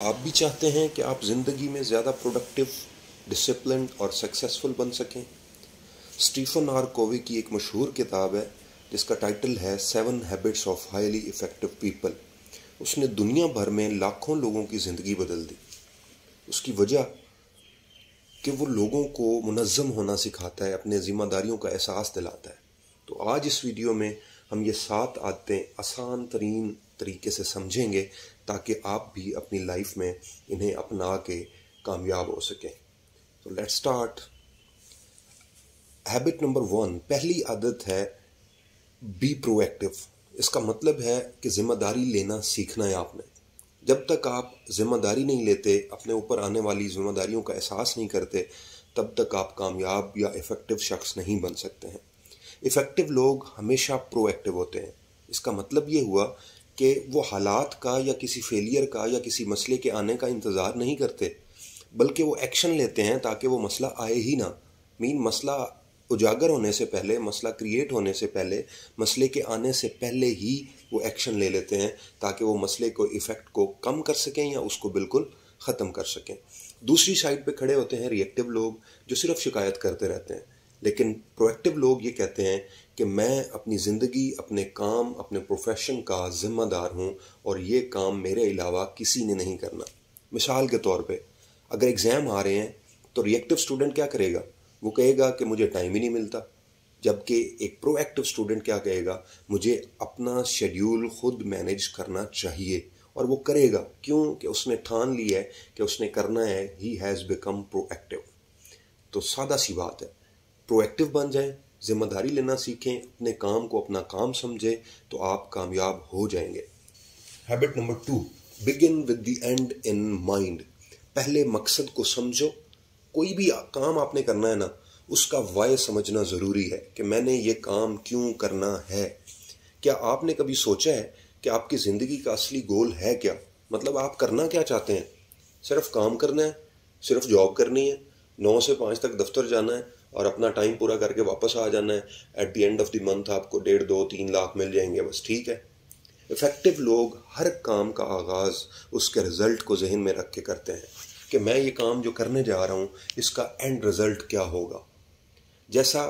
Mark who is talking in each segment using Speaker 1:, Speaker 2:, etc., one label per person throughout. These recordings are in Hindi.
Speaker 1: आप भी चाहते हैं कि आप ज़िंदगी में ज़्यादा प्रोडक्टिव, डिसिप्लिन्ड और सक्सेसफुल बन सकें। स्टीफन आर कोवी की एक मशहूर किताब है जिसका टाइटल है 7 habits of highly effective people. उसने दुनिया भर में लाखों लोगों की ज़िंदगी बदल दी। उसकी वजह कि वो लोगों को मुनज़्ज़म होना सिखाता है, अपने ज़िम्मेदारियों का एहसास दिलाता है। तो आज इस वीडियो में हम ये 7 आदतें आसान तरीन तरीके से समझेंगे ताकि आप भी अपनी लाइफ में इन्हें अपना के कामयाब हो सकें। तो लेट्स स्टार्ट। हैबिट नंबर 1, पहली आदत है बी प्रोएक्टिव। इसका मतलब है कि जिम्मेदारी लेना सीखना है आपने। जब तक आप जिम्मेदारी नहीं लेते, अपने ऊपर आने वाली जिम्मेदारियों का एहसास नहीं करते, तब तक आप कामयाब या इफ़ेक्टिव शख्स नहीं बन सकते हैं। इफ़ेक्टिव लोग हमेशा प्रोएक्टिव होते हैं। इसका मतलब ये हुआ कि वो हालात का या किसी फेलियर का या किसी मसले के आने का इंतज़ार नहीं करते, बल्कि वो एक्शन लेते हैं ताकि वो मसला आए ही ना। मसला उजागर होने से पहले, मसला क्रिएट होने से पहले, मसले के आने से पहले ही वो एक्शन ले लेते हैं ताकि वो मसले को इफ़ेक्ट को कम कर सकें या उसको बिल्कुल ख़त्म कर सकें। दूसरी साइड पे खड़े होते हैं रिएक्टिव लोग, जो सिर्फ शिकायत करते रहते हैं। लेकिन प्रोएक्टिव लोग ये कहते हैं कि मैं अपनी ज़िंदगी, अपने काम, अपने प्रोफेशन का ज़िम्मेदार हूँ और ये काम मेरे अलावा किसी ने नहीं करना। मिसाल के तौर पे अगर एग्ज़ाम आ रहे हैं तो रिएक्टिव स्टूडेंट क्या करेगा? वो कहेगा कि मुझे टाइम ही नहीं मिलता। जबकि एक प्रोएक्टिव स्टूडेंट क्या कहेगा? मुझे अपना शेड्यूल खुद मैनेज करना चाहिए, और वो करेगा। क्यों? कि उसने ठान लिया है कि उसने करना है। He has become proactive. तो सादा सी बात है, प्रोएक्टिव बन जाएं, जिम्मेदारी लेना सीखें, अपने काम को अपना काम समझें, तो आप कामयाब हो जाएंगे। Habit number 2, begin with the and in mind. पहले मकसद को समझो। कोई भी काम आपने करना है ना, उसका वाय समझना ज़रूरी है कि मैंने ये काम क्यों करना है। क्या आपने कभी सोचा है कि आपकी ज़िंदगी का असली गोल है क्या? मतलब आप करना क्या चाहते हैं? सिर्फ काम करना है? सिर्फ जॉब करनी है? 9 से 5 तक दफ्तर जाना है और अपना टाइम पूरा करके वापस आ जाना है? At the end of the month आपको 1.5, 2, 3 लाख मिल जाएंगे, बस ठीक है। इफ़ेक्टिव लोग हर काम का आगाज़ उसके रिज़ल्ट को जहन में रख के करते हैं कि मैं ये काम जो करने जा रहा हूँ, इसका एंड रिज़ल्ट क्या होगा। जैसा,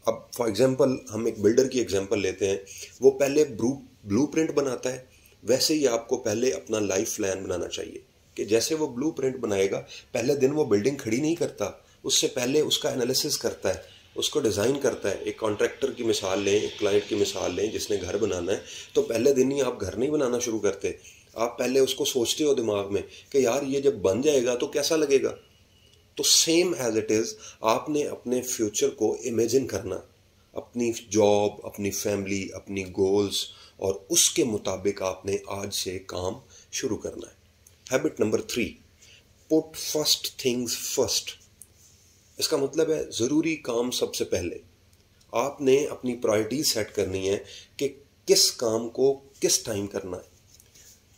Speaker 1: अब फॉर एग्ज़ाम्पल हम एक बिल्डर की एग्ज़ाम्पल लेते हैं। वो पहले ब्लूप्रिंट बनाता है, वैसे ही आपको पहले अपना लाइफ प्लान बनाना चाहिए कि जैसे वो ब्लूप्रिंट बनाएगा, पहले दिन वो बिल्डिंग खड़ी नहीं करता, उससे पहले उसका एनालिसिस करता है, उसको डिज़ाइन करता है। एक कॉन्ट्रैक्टर की मिसाल लें, एक क्लाइंट की मिसाल लें जिसने घर बनाना है, तो पहले दिन ही आप घर नहीं बनाना शुरू करते। आप पहले उसको सोचते हो दिमाग में कि यार ये जब बन जाएगा तो कैसा लगेगा। तो सेम एज इट इज़, आपने अपने फ्यूचर को इमेजिन करना, अपनी जॉब, अपनी फैमिली, अपनी गोल्स, और उसके मुताबिक आपने आज से काम शुरू करना है। Habit number 3, put first things first. इसका मतलब है ज़रूरी काम सबसे पहले। आपने अपनी प्रायोरिटी सेट करनी है कि किस काम को किस टाइम करना है।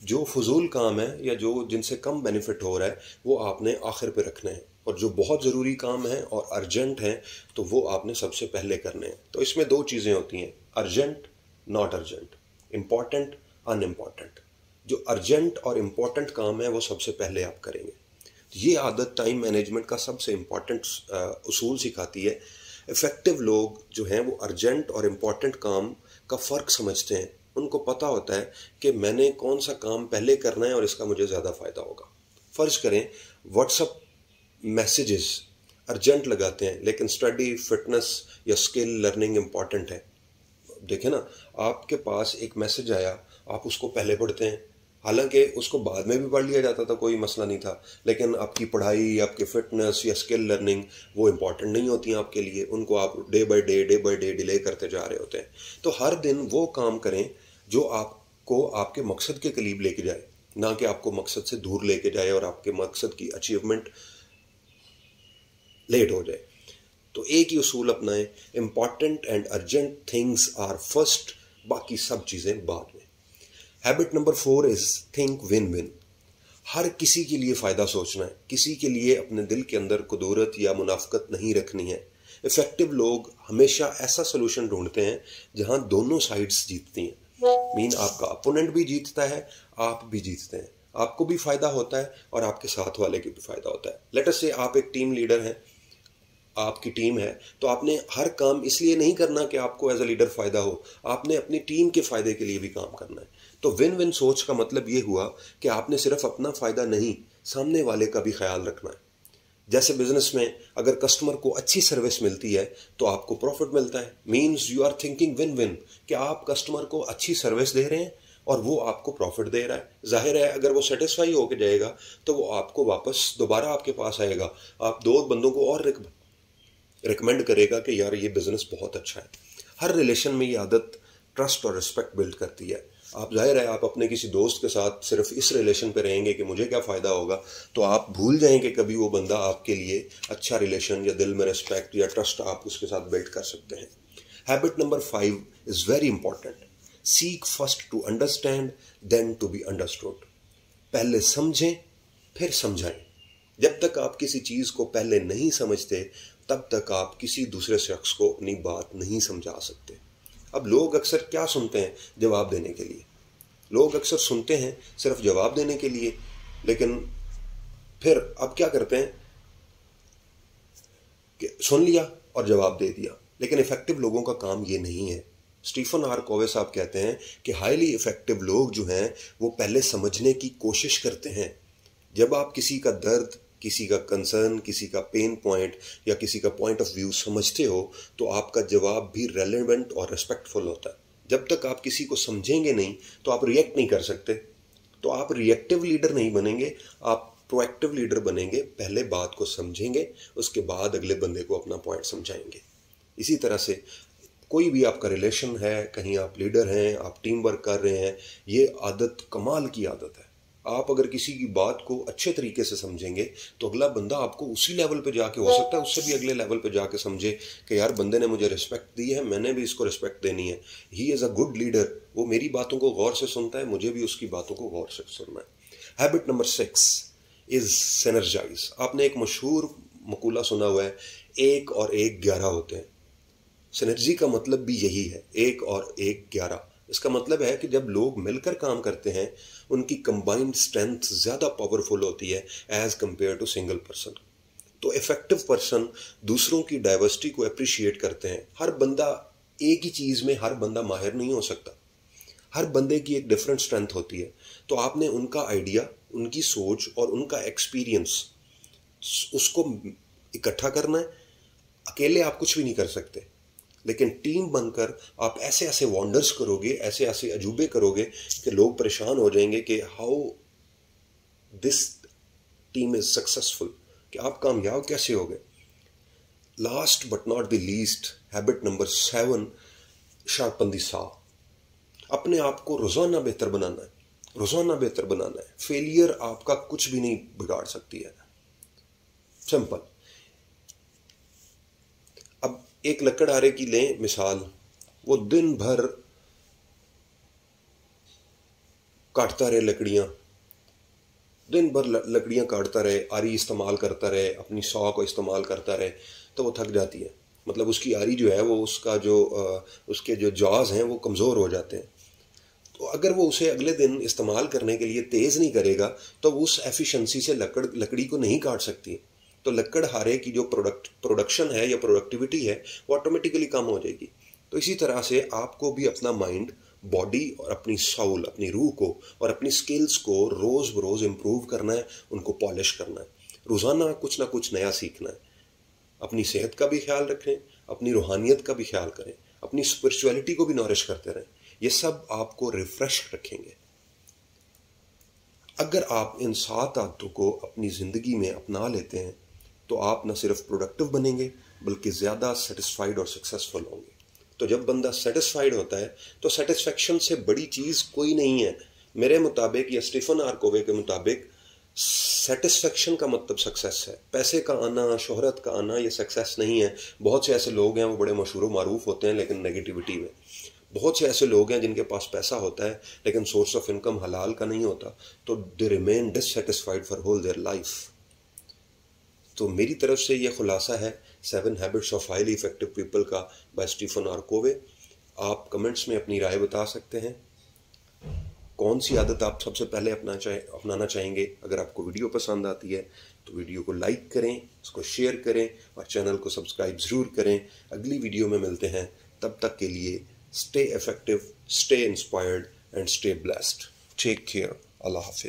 Speaker 1: जो फजूल काम है या जो जिनसे कम बेनिफिट हो रहा है, वो आपने आखिर पे रखना है, और जो बहुत ज़रूरी काम है और अर्जेंट हैं, तो वो आपने सबसे पहले करने हैं। तो इसमें 2 चीज़ें होती हैं, urgent, not urgent, important, unimportant. जो अर्जेंट और इम्पॉर्टेंट काम है वो सबसे पहले आप करेंगे। ये आदत टाइम मैनेजमेंट का सबसे इम्पॉर्टेंट उसूल सिखाती है। इफ़ेक्टिव लोग जो हैं वो अर्जेंट और इम्पॉर्टेंट काम का फ़र्क समझते हैं। उनको पता होता है कि मैंने कौन सा काम पहले करना है और इसका मुझे ज़्यादा फ़ायदा होगा। फ़र्ज़ करें व्हाट्सअप मैसेजेस अर्जेंट लगाते हैं, लेकिन स्टडी, फिटनेस या स्किल लर्निंग इम्पॉर्टेंट है। देखें ना, आपके पास एक मैसेज आया, आप उसको पहले पढ़ते हैं। हालांकि उसको बाद में भी पढ़ लिया जाता था, कोई मसला नहीं था, लेकिन आपकी पढ़ाई, आपकी फिटनेस या स्किल लर्निंग वो इम्पॉर्टेंट नहीं होती हैं आपके लिए। उनको आप डे बाय डे डिले करते जा रहे होते हैं। तो हर दिन वो काम करें जो आपको आपके मकसद के करीब लेके जाए, ना कि आपको मकसद से दूर लेके जाए और आपके मकसद की अचीवमेंट लेट हो जाए। तो एक ही उसूल अपनाएं, important and urgent things are first, बाकी सब चीज़ें बाद में। Habit number 4 is think win win. हर किसी के लिए फ़ायदा सोचना है, किसी के लिए अपने दिल के अंदर कुदूरत या मुनाफकत नहीं रखनी है। इफ़ेक्टिव लोग हमेशा ऐसा सोल्यूशन ढूंढते हैं जहां दोनों साइड्स जीतती हैं। आपका अपोनेंट भी जीतता है, आप भी जीतते हैं। आपको भी फ़ायदा होता है और आपके साथ वाले को भी फ़ायदा होता है। लेट अस से आप एक टीम लीडर हैं, आपकी टीम है, तो आपने हर काम इसलिए नहीं करना कि आपको एज अ लीडर फ़ायदा हो, आपने अपनी टीम के फ़ायदे के लिए भी काम करना है। तो विन विन सोच का मतलब ये हुआ कि आपने सिर्फ अपना फ़ायदा नहीं, सामने वाले का भी ख्याल रखना है। जैसे बिजनेस में अगर कस्टमर को अच्छी सर्विस मिलती है तो आपको प्रॉफिट मिलता है, means you are thinking win win, कि आप कस्टमर को अच्छी सर्विस दे रहे हैं और वो आपको प्रॉफिट दे रहा है। जाहिर है अगर वो सेटिस्फाई होकर जाएगा तो वो आपको वापस दोबारा आपके पास आएगा, आप दो बंदों को और रिकमेंड करेगा कि यार ये बिजनेस बहुत अच्छा है। हर रिलेशन में ये आदत ट्रस्ट और रिस्पेक्ट बिल्ड करती है। आप जाहिर है आप अपने किसी दोस्त के साथ सिर्फ इस रिलेशन पे रहेंगे कि मुझे क्या फ़ायदा होगा, तो आप भूल जाएंगे कभी वो बंदा आपके लिए अच्छा रिलेशन या दिल में रिस्पेक्ट या ट्रस्ट आप उसके साथ बिल्ड कर सकते हैं। Habit number 5 is very important. Seek first to understand then to be understood. पहले समझें फिर समझाएं। जब तक आप किसी चीज़ को पहले नहीं समझते तब तक आप किसी दूसरे शख्स को अपनी बात नहीं समझा सकते। अब लोग अक्सर क्या सुनते हैं जवाब देने के लिए, लोग अक्सर सुनते हैं सिर्फ जवाब देने के लिए, लेकिन फिर अब क्या करते हैं कि सुन लिया और जवाब दे दिया। लेकिन इफेक्टिव लोगों का काम ये नहीं है। स्टीफन आर कोवे साहब कहते हैं कि हाईली इफेक्टिव लोग जो हैं वो पहले समझने की कोशिश करते हैं। जब आप किसी का दर्द, किसी का कंसर्न, किसी का पेन पॉइंट या किसी का पॉइंट ऑफ व्यू समझते हो तो आपका जवाब भी रेलेवेंट और रिस्पेक्टफुल होता है। जब तक आप किसी को समझेंगे नहीं तो आप रिएक्ट नहीं कर सकते। तो आप रिएक्टिव लीडर नहीं बनेंगे, आप प्रोएक्टिव लीडर बनेंगे। पहले बात को समझेंगे, उसके बाद अगले बंदे को अपना पॉइंट समझाएंगे। इसी तरह से कोई भी आपका रिलेशन है, कहीं आप लीडर हैं, आप टीम वर्क कर रहे हैं, ये आदत कमाल की आदत है। आप अगर किसी की बात को अच्छे तरीके से समझेंगे तो अगला बंदा आपको उसी लेवल पे जाके, हो सकता है उससे भी अगले लेवल पे जाके समझे कि यार बंदे ने मुझे रिस्पेक्ट दी है, मैंने भी इसको रिस्पेक्ट देनी है। He is a good leader, वो मेरी बातों को गौर से सुनता है, मुझे भी उसकी बातों को गौर से सुनना है। Habit number 6 is synergise. आपने एक मशहूर मकूला सुना हुआ है, 1 और 1 11 होते हैं। सिनर्जी का मतलब भी यही है, 1 और 1 11। इसका मतलब है कि जब लोग मिलकर काम करते हैं उनकी कंबाइंड स्ट्रेंथ ज़्यादा पावरफुल होती है as compare to single person. तो इफेक्टिव पर्सन दूसरों की डाइवर्सिटी को अप्रिशिएट करते हैं। हर बंदा एक ही चीज़ में, हर बंदा माहिर नहीं हो सकता, हर बंदे की एक डिफरेंट स्ट्रेंथ होती है। तो आपने उनका आइडिया, उनकी सोच और उनका एक्सपीरियंस उसको इकट्ठा करना है। अकेले आप कुछ भी नहीं कर सकते, लेकिन टीम बनकर आप ऐसे ऐसे वंडर्स करोगे, ऐसे ऐसे अजूबे करोगे कि लोग परेशान हो जाएंगे कि how this team is successful, कि आप कामयाब कैसे हो गए। Last but not the least, habit number 7, sharpen the saw. अपने आप को रोजाना बेहतर बनाना है, रोजाना बेहतर बनाना है। फेलियर आपका कुछ भी नहीं बिगाड़ सकती है। सिंपल। अब एक लकड़हारे की लें मिसाल, वो दिन भर काटता रहे लकड़ियाँ, दिन भर लकड़ियाँ काटता रहे, आरी इस्तेमाल करता रहे, अपनी सौ को इस्तेमाल करता रहे, तो वो थक जाती है। मतलब उसकी आरी जो है वो उसका जो उसके जो जॉज हैं वो कमज़ोर हो जाते हैं। तो अगर वो उसे अगले दिन इस्तेमाल करने के लिए तेज़ नहीं करेगा तो उस एफिशिएंसी से लकड़ी को नहीं काट सकती। तो लकड़हारे की जो प्रोडक्शन है या प्रोडक्टिविटी है वो ऑटोमेटिकली कम हो जाएगी। तो इसी तरह से आपको भी अपना माइंड, बॉडी और अपनी सोल, अपनी रूह को और अपनी स्किल्स को रोज़ बरोज़ इम्प्रूव करना है, उनको पॉलिश करना है। रोज़ाना कुछ ना कुछ नया सीखना है। अपनी सेहत का भी ख्याल रखें, अपनी रूहानियत का भी ख्याल करें, अपनी स्पिरिचुअलिटी को भी नॉरिश करते रहें। ये सब आपको रिफ्रेश रखेंगे। अगर आप इन 7 आदतों को अपनी ज़िंदगी में अपना लेते हैं तो आप न सिर्फ प्रोडक्टिव बनेंगे बल्कि ज़्यादा सेटिस्फाइड और सक्सेसफुल होंगे। तो जब बंदा सेटिस्फाइड होता है तो सेटिस्फेक्शन से बड़ी चीज़ कोई नहीं है। मेरे मुताबिक या स्टीफन आर कोवे के मुताबिक सेटिस्फेक्शन का मतलब सक्सेस है। पैसे का आना, शोहरत का आना ये सक्सेस नहीं है। बहुत से ऐसे लोग हैं वो बड़े मशहूर मारूफ होते हैं लेकिन नेगेटिविटी में। बहुत से ऐसे लोग हैं जिनके पास पैसा होता है लेकिन सोर्स ऑफ इनकम हलाल का नहीं होता, तो they remain dissatisfied for whole their life. तो मेरी तरफ से ये खुलासा है 7 habits of highly effective people का बाय स्टीफन आर कोवे। आप कमेंट्स में अपनी राय बता सकते हैं। कौन सी आदत आप सबसे पहले अपनाना चाहेंगे। अगर आपको वीडियो पसंद आती है तो वीडियो को लाइक करें, उसको शेयर करें और चैनल को सब्सक्राइब ज़रूर करें। अगली वीडियो में मिलते हैं, तब तक के लिए stay effective, stay inspired and stay blessed. Take care. अल्लाह हाफिज़।